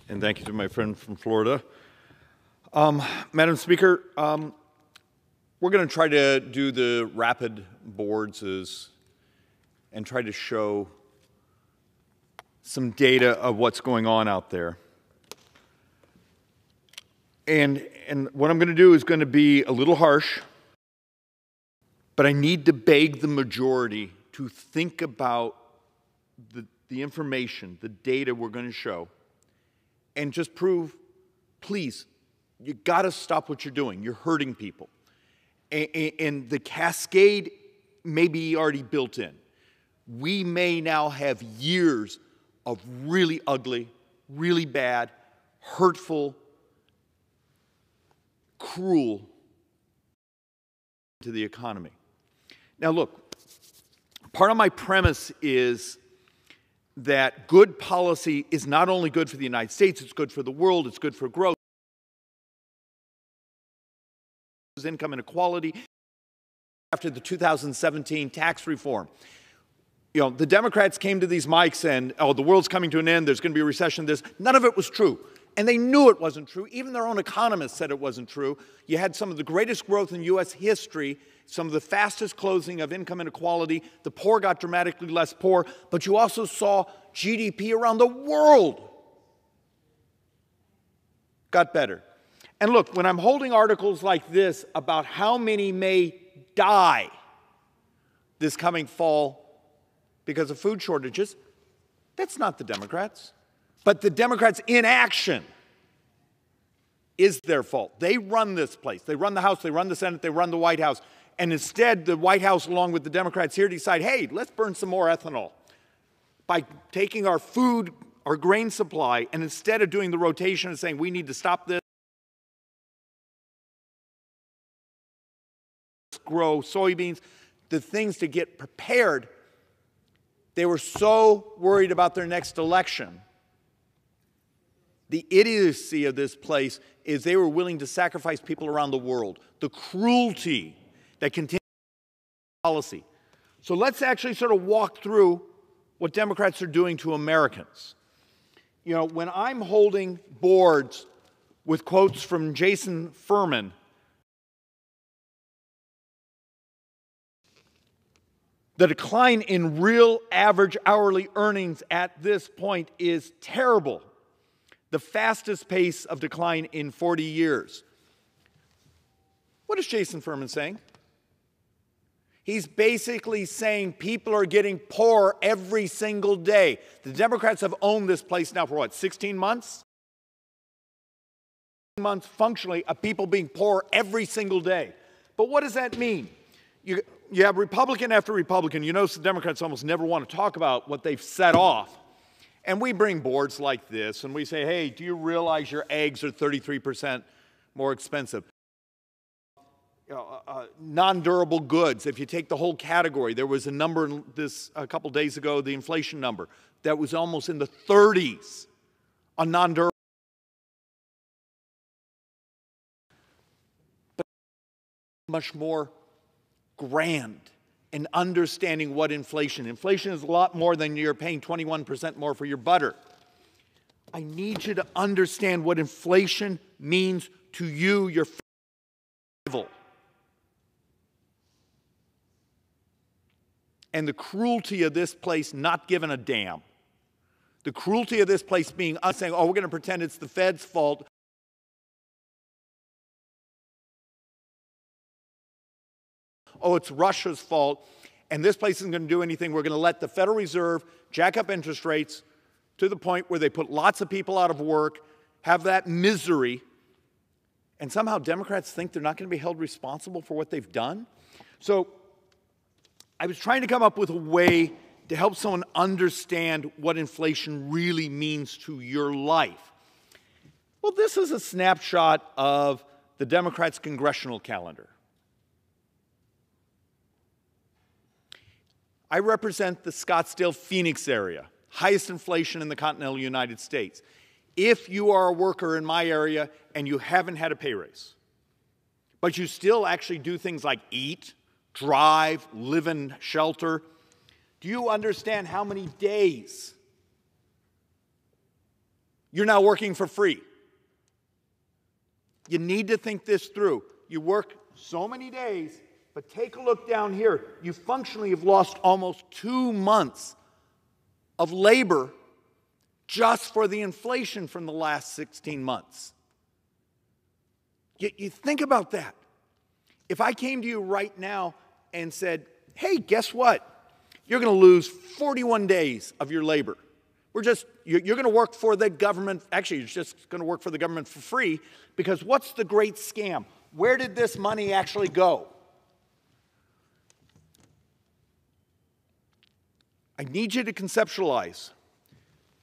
and thank you to my friend from Florida. Madam Speaker, we're going to try to do the rapid boards and try to show some data of what's going on out there. And what I'm going to do is going to be a little harsh, but I need to beg the majority to think about the information, the data we're going to show, and just prove, please, you got to stop what you're doing. You're hurting people. And the cascade may be already built in. We may now have years of really ugly, really bad, hurtful, cruel to the economy. Now look, part of my premise is that good policy is not only good for the United States, it's good for the world, it's good for growth, income inequality, after the 2017 tax reform. You know, the Democrats came to these mics and, oh, the world's coming to an end, there's going to be a recession, none of it was true. And they knew it wasn't true. Even their own economists said it wasn't true. You had some of the greatest growth in U.S. history, some of the fastest closing of income inequality. The poor got dramatically less poor, but you also saw GDP around the world got better. And look, when I'm holding articles like this about how many may die this coming fall because of food shortages, that's not the Democrats. But the Democrats' inaction is their fault. They run this place. They run the House, they run the Senate, they run the White House. And instead, the White House, along with the Democrats here, decide, hey, let's burn some more ethanol by taking our food, our grain supply, and instead of doing the rotation and saying we need to stop this, grow soybeans, the things to get prepared, they were so worried about their next election. The idiocy of this place is they were willing to sacrifice people around the world. The cruelty that continues policy. So let's actually sort of walk through what Democrats are doing to Americans. You know, when I'm holding boards with quotes from Jason Furman, the decline in real average hourly earnings at this point is terrible. The fastest pace of decline in 40 years. What is Jason Furman saying? He's basically saying people are getting poorer every single day. The Democrats have owned this place now for what, 16 months? Months functionally of people being poor every single day. But what does that mean? You have Republican after Republican. You notice the Democrats almost never want to talk about what they've set off. And we bring boards like this and we say, hey, do you realize your eggs are 33% more expensive? Non-durable goods, if you take the whole category, there was a number a couple days ago, the inflation number, that was almost in the 30s on non-durable. But much more grand in understanding what inflation is a lot more than you're paying 21% more for your butter. I need you to understand what inflation means to you, your rival. And the cruelty of this place not giving a damn. The cruelty of this place being us saying, oh, we're going to pretend it's the Fed's fault. Oh, it's Russia's fault, and this place isn't going to do anything. We're going to let the Federal Reserve jack up interest rates to the point where they put lots of people out of work, have that misery, and somehow Democrats think they're not going to be held responsible for what they've done. So I was trying to come up with a way to help someone understand what inflation really means to your life. Well, this is a snapshot of the Democrats' congressional calendar. I represent the Scottsdale-Phoenix area, highest inflation in the continental United States. If you are a worker in my area and you haven't had a pay raise, but you still actually do things like eat, drive, live in shelter, do you understand how many days you're now working for free. You need to think this through. You work so many days, but take a look down here. You functionally have lost almost 2 months of labor just for the inflation from the last 16 months. You think about that. If I came to you right now and said, hey, guess what? You're going to lose 41 days of your labor. You're going to work for the government. Actually, you're just going to work for the government for free, because what's the great scam? Where did this money actually go? I need you to conceptualize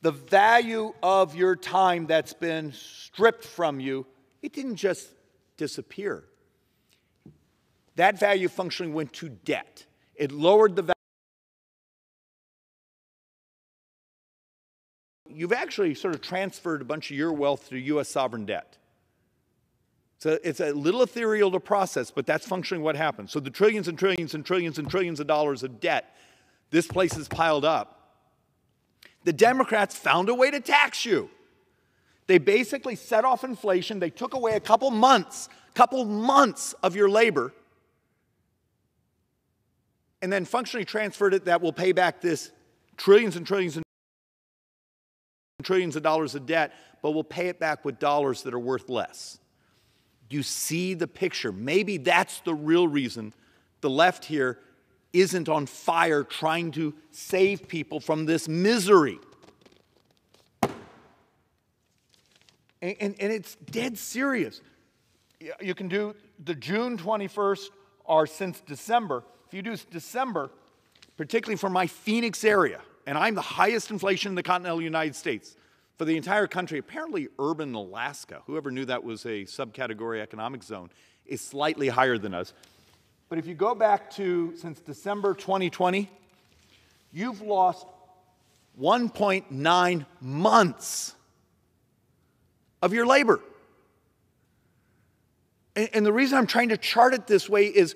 the value of your time that's been stripped from you. It didn't just disappear. That value functionally went to debt. It lowered the value. You've actually sort of transferred a bunch of your wealth to U.S. sovereign debt. So it's a little ethereal to process, but that's functionally what happens. So the trillions and trillions and trillions and trillions of dollars of debt this place is piled up. The Democrats found a way to tax you. They basically set off inflation. They took away a couple months of your labor, and then functionally transferred it that will pay back this trillions and trillions and trillions of dollars of debt, but we'll pay it back with dollars that are worth less. You see the picture. Maybe that's the real reason the left here isn't on fire trying to save people from this misery. And it's dead serious. You can do the June 21st or since December. If you do December, particularly for my Phoenix area, and I'm the highest inflation in the continental United States, for the entire country, apparently urban Alaska, whoever knew that was a subcategory economic zone, is slightly higher than us. But if you go back to since December 2020, you've lost 1.9 months of your labor. And the reason I'm trying to chart it this way is,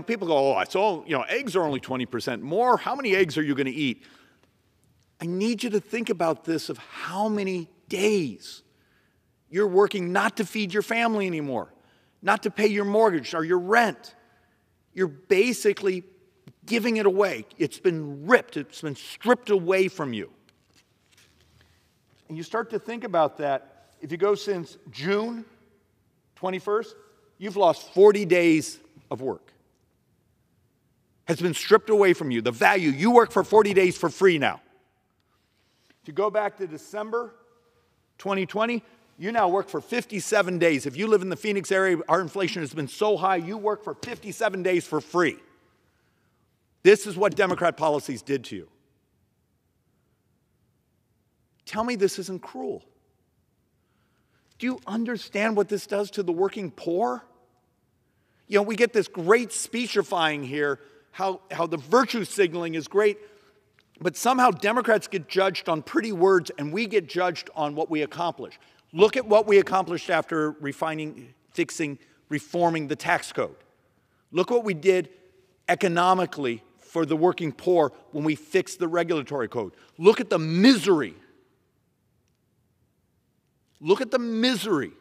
people go, oh, it's all, eggs are only 20% more. How many eggs are you going to eat? I need you to think about this of how many days you're working not to feed your family anymore, not to pay your mortgage or your rent. You're basically giving it away. It's been ripped. It's been stripped away from you. And you start to think about that. If you go since June 21st, you've lost 40 days of work. Has been stripped away from you. The value, you work for 40 days for free now. If you go back to December 2020, you now work for 57 days. If you live in the Phoenix area, our inflation has been so high, you work for 57 days for free. This is what Democrat policies did to you. Tell me this isn't cruel. Do you understand what this does to the working poor? We get this great speechifying here, how the virtue signaling is great, but somehow Democrats get judged on pretty words and we get judged on what we accomplish. Look at what we accomplished after reforming the tax code. Look what we did economically for the working poor when we fixed the regulatory code. Look at the misery. Look at the misery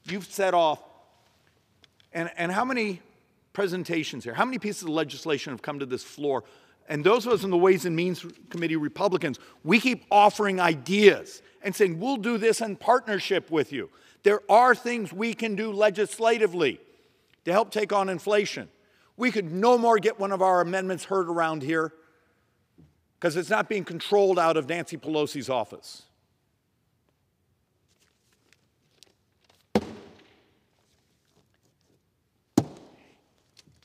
you've set off. And how many presentations here, how many pieces of legislation have come to this floor? And those of us in the Ways and Means Committee, Republicans, we keep offering ideas and saying, we'll do this in partnership with you. There are things we can do legislatively to help take on inflation. We could no more get one of our amendments heard around here because it's not being controlled out of Nancy Pelosi's office.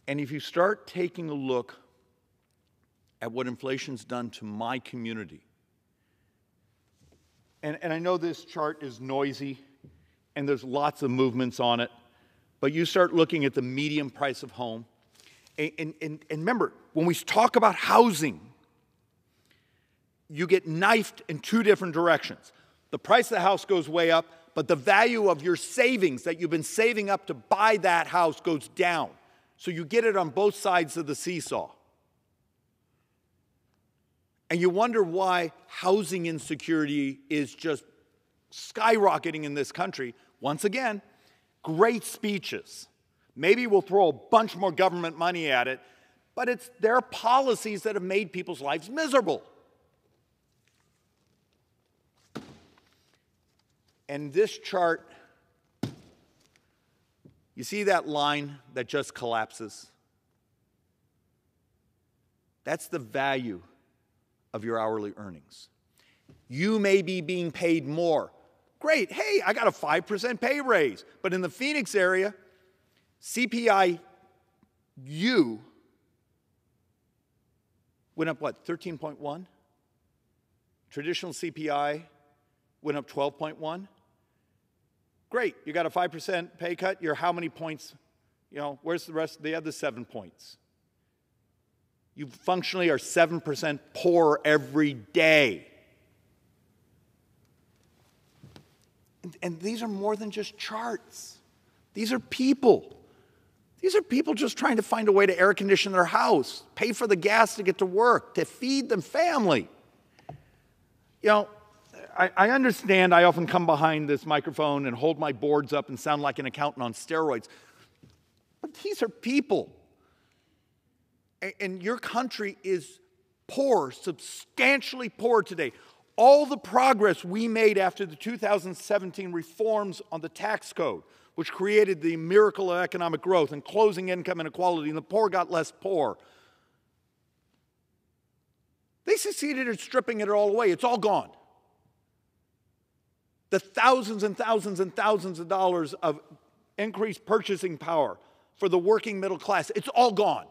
And if you start taking a look at what inflation's done to my community. And I know this chart is noisy, and there's lots of movements on it, but you start looking at the median price of home. And remember, when we talk about housing, you get knifed in two different directions. The price of the house goes way up, but the value of your savings that you've been saving up to buy that house goes down. So you get it on both sides of the seesaw. And you wonder why housing insecurity is just skyrocketing in this country. Once again, great speeches. Maybe we'll throw a bunch more government money at it, but it's their policies that have made people's lives miserable. And this chart, you see that line that just collapses? That's the value of your hourly earnings. You may be being paid more. Great, hey, I got a 5% pay raise. But in the Phoenix area, CPI-U went up, what, 13.1? Traditional CPI went up 12.1. Great, you got a 5% pay cut. You're how many points? You know, where's the rest of the other 7 points? You functionally are 7% poorer every day. And these are more than just charts. These are people. These are people just trying to find a way to air condition their house, pay for the gas to get to work, to feed their family. You know, I understand I often come behind this microphone and hold my boards up and sound like an accountant on steroids. But these are people. And your country is poor, substantially poor today. All the progress we made after the 2017 reforms on the tax code, which created the miracle of economic growth and closing income inequality, and the poor got less poor. They succeeded at stripping it all away. It's all gone. The thousands and thousands and thousands of dollars of increased purchasing power for the working middle class, it's all gone.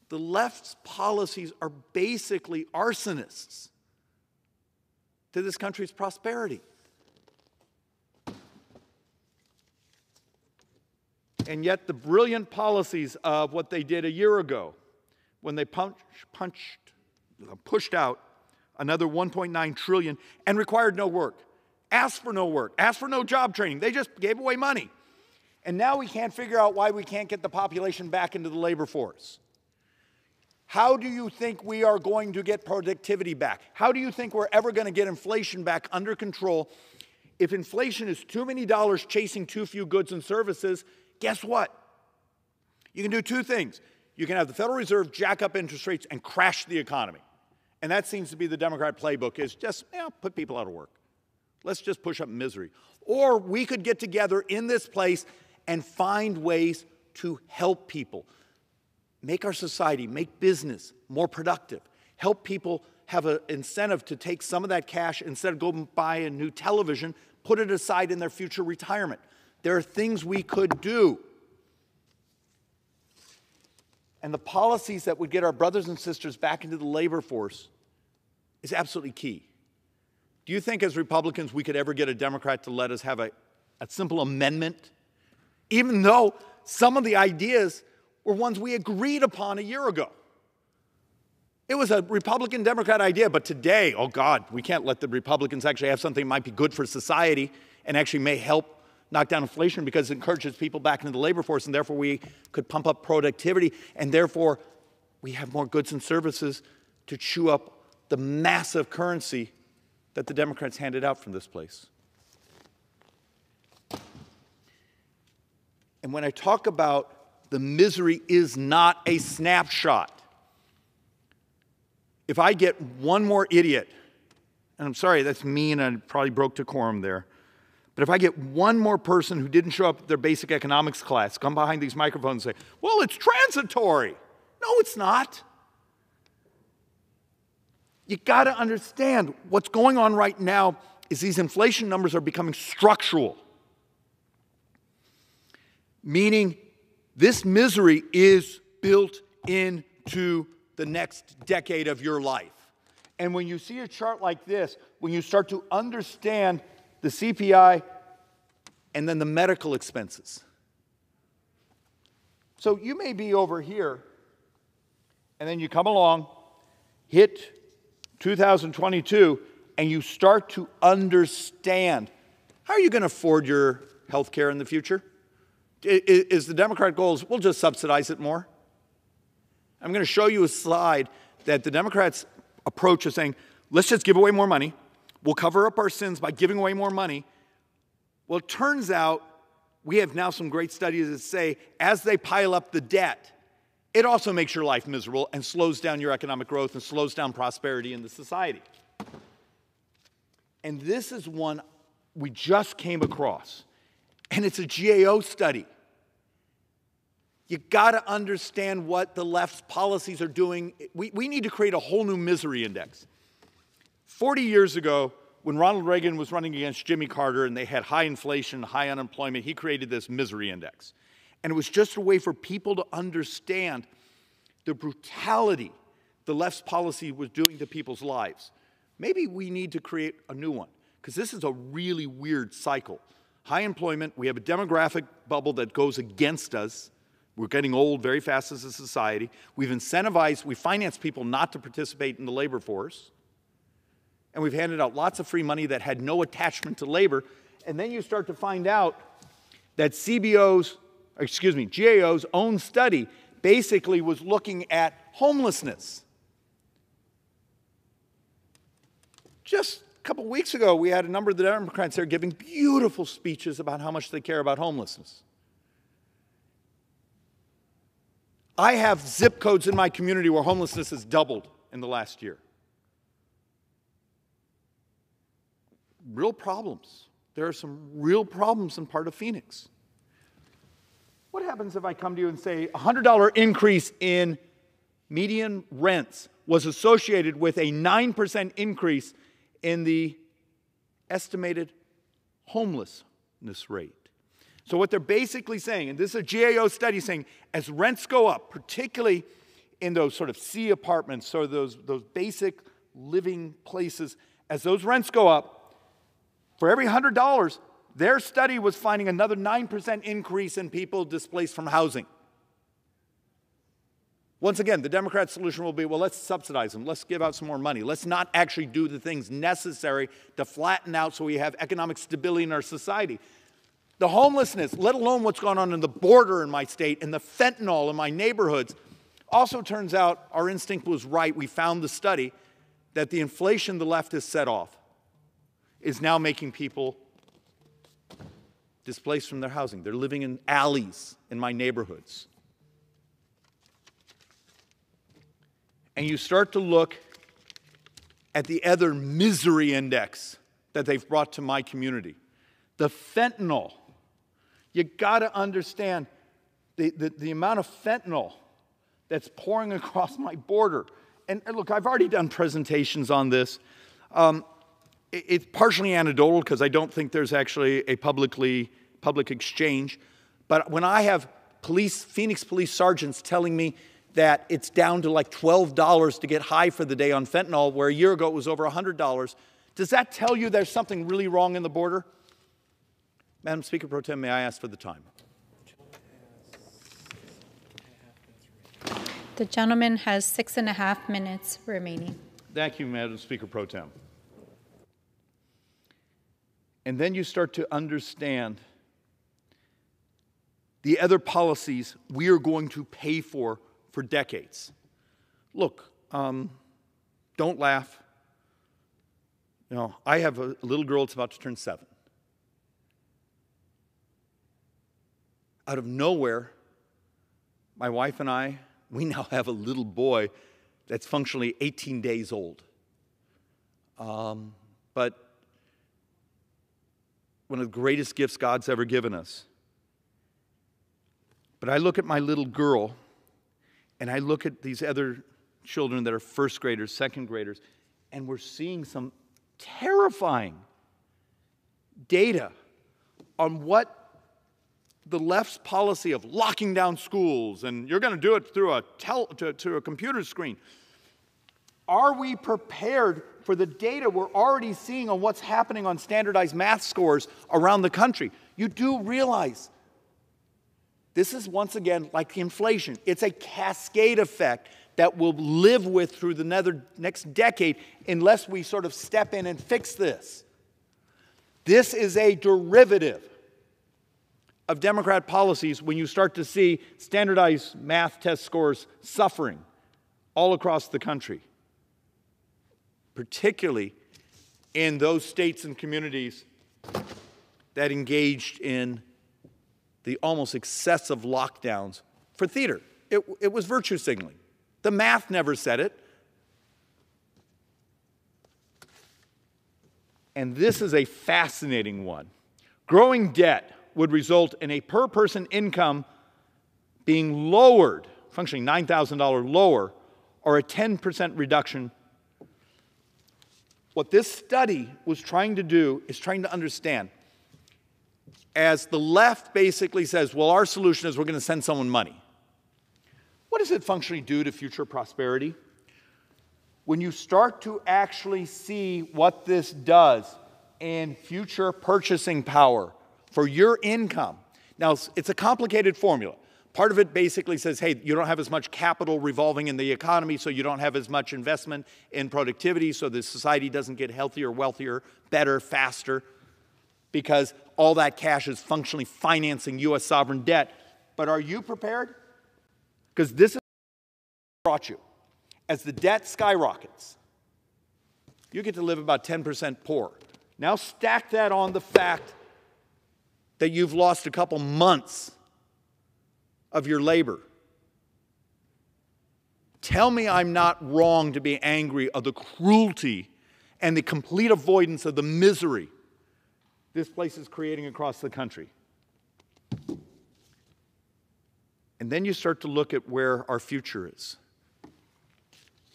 The left's policies are basically arsonists to this country's prosperity. And yet the brilliant policies of what they did a year ago, when they pushed out another $1.9 trillion and required no work, asked for no work, asked for no job training. They just gave away money. And now we can't figure out why we can't get the population back into the labor force. How do you think we are going to get productivity back? How do you think we're ever going to get inflation back under control? If inflation is too many dollars chasing too few goods and services, guess what? You can do two things. You can have the Federal Reserve jack up interest rates and crash the economy. And that seems to be the Democrat playbook, is just, put people out of work. Let's just push up misery. Or we could get together in this place and find ways to help people. Make our society, make business more productive. Help people have an incentive to take some of that cash, instead of going buy a new television, put it aside in their future retirement. There are things we could do. And the policies that would get our brothers and sisters back into the labor force is absolutely key. Do you think as Republicans we could ever get a Democrat to let us have a simple amendment? Even though some of the ideas were ones we agreed upon a year ago. It was a Republican-Democrat idea, but today, oh God, we can't let the Republicans actually have something that might be good for society and actually may help knock down inflation, because it encourages people back into the labor force, and therefore we could pump up productivity, and therefore we have more goods and services to chew up the massive currency that the Democrats handed out from this place. And when I talk about the misery is not a snapshot, if I get one more idiot, and I'm sorry, that's mean, and I probably broke decorum there, but if I get one more person who didn't show up at their basic economics class, come behind these microphones and say, well, it's transitory. No, it's not. You got to understand what's going on right now is these inflation numbers are becoming structural. Meaning this misery is built into the next decade of your life. And when you see a chart like this, when you start to understand the CPI and then the medical expenses. So you may be over here, and then you come along, hit 2022, and you start to understand, how are you going to afford your health care in the future? Is the Democrat goal is we'll just subsidize it more? I'm going to show you a slide that the Democrats approach of saying, let's just give away more money. We'll cover up our sins by giving away more money. Well, it turns out we have now some great studies that say as they pile up the debt, it also makes your life miserable and slows down your economic growth and slows down prosperity in the society. And this is one we just came across, and it's a GAO study. You got to understand what the left's policies are doing. We need to create a whole new misery index. 40 years ago, when Ronald Reagan was running against Jimmy Carter and they had high inflation, high unemployment, he created this misery index. And it was just a way for people to understand the brutality the left's policy was doing to people's lives. Maybe we need to create a new one, because this is a really weird cycle. High employment, we have a demographic bubble that goes against us. We're getting old very fast as a society. We've incentivized, we finance people not to participate in the labor force. And we've handed out lots of free money that had no attachment to labor. And then you start to find out that GAO's own study basically was looking at homelessness. Just a couple weeks ago, we had a number of the Democrats there giving beautiful speeches about how much they care about homelessness. I have zip codes in my community where homelessness has doubled in the last year. Real problems. There are some real problems in part of Phoenix. What happens if I come to you and say a $100 increase in median rents was associated with a 9% increase in the estimated homelessness rate? So what they're basically saying, and this is a GAO study saying, as rents go up, particularly in those sort of C apartments, so those basic living places, as those rents go up, for every $100, their study was finding another 9% increase in people displaced from housing. Once again, the Democrat solution will be, well, let's subsidize them. Let's give out some more money. Let's not actually do the things necessary to flatten out so we have economic stability in our society. The homelessness, let alone what's going on in the border in my state and the fentanyl in my neighborhoods, also turns out our instinct was right. We found the study that the inflation the left has set off is now making people displaced from their housing. They're living in alleys in my neighborhoods. And you start to look at the other misery index that they've brought to my community. The fentanyl. You got to understand the amount of fentanyl that's pouring across my border. And look, I've already done presentations on this. It's partially anecdotal because I don't think there's actually a public exchange. But when I have Phoenix police sergeants telling me that it's down to like $12 to get high for the day on fentanyl, where a year ago it was over $100, does that tell you there's something really wrong in the border? Madam Speaker Pro Tem, may I ask for the time? The gentleman has 6.5 minutes remaining. Thank you, Madam Speaker Pro Tem. And then you start to understand the other policies we are going to pay for decades. Look, don't laugh. You know, I have a little girl that's about to turn 7. Out of nowhere, my wife and I, we now have a little boy that's functionally 18 days old. But one of the greatest gifts God's ever given us. But I look at my little girl, and I look at these other children that are first graders, second graders, and we're seeing some terrifying data on what the left's policy of locking down schools, and you're going to do it through a computer screen. Are we prepared for the data we're already seeing on what's happening on standardized math scores around the country? You do realize this is, once again, like inflation. It's a cascade effect that we'll live with through the next decade unless we sort of step in and fix this. This is a derivative of Democrat policies when you start to see standardized math test scores suffering all across the country. particularly in those states and communities that engaged in the almost excessive lockdowns for theater. It was virtue signaling. The math never said it. And this is a fascinating one. Growing debt would result in a per-person income being lowered, functionally $9,000 lower, or a 10% reduction. What this study was trying to do is trying to understand, as the left basically says, well, our solution is we're going to send someone money. What does it functionally do to future prosperity? When you start to actually see what this does in future purchasing power for your income. Now, it's a complicated formula. Part of it basically says, hey, you don't have as much capital revolving in the economy, so you don't have as much investment in productivity, so the society doesn't get healthier, wealthier, better, faster, because all that cash is functionally financing U.S. sovereign debt. But are you prepared? Because this is what brought you. As the debt skyrockets, you get to live about 10% poor. Now stack that on the fact that you've lost a couple months of your labor. Tell me I'm not wrong to be angry of the cruelty and the complete avoidance of the misery this place is creating across the country. And then you start to look at where our future is.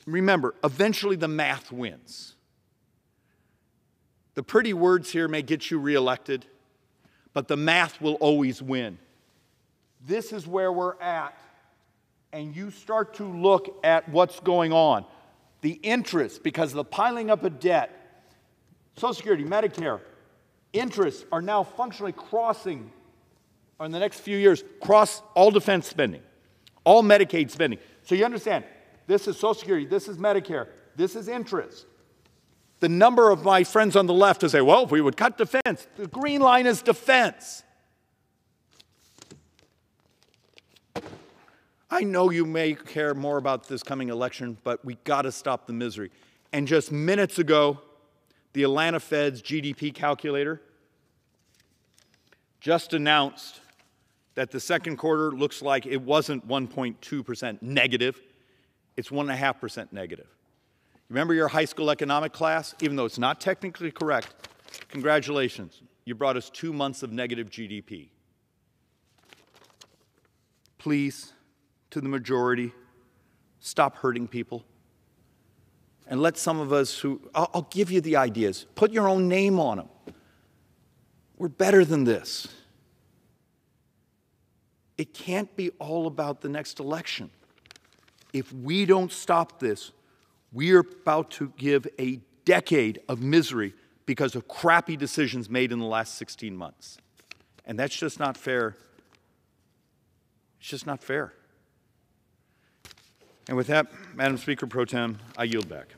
Remember, eventually the math wins. The pretty words here may get you reelected, but the math will always win. This is where we're at, and you start to look at what's going on. The interest, because of the piling up of debt, Social Security, Medicare, interests are now functionally crossing, or in the next few years, cross all defense spending, all Medicaid spending. So you understand, this is Social Security, this is Medicare, this is interest. The number of my friends on the left who say, well, if we would cut defense, the green line is defense. I know you may care more about this coming election, but we got to stop the misery. And just minutes ago, the Atlanta Fed's GDP calculator just announced that the second quarter looks like it wasn't 1.2% negative, it's 1.5% negative. Remember your high school economic class? Even though it's not technically correct, congratulations, you brought us 2 months of negative GDP. Please, to the majority, stop hurting people. And let some of us who, I'll give you the ideas, put your own name on them. We're better than this. It can't be all about the next election. If we don't stop this, we are about to give a decade of misery because of crappy decisions made in the last 16 months. And that's just not fair. It's just not fair. And with that, Madam Speaker Pro Tem, I yield back.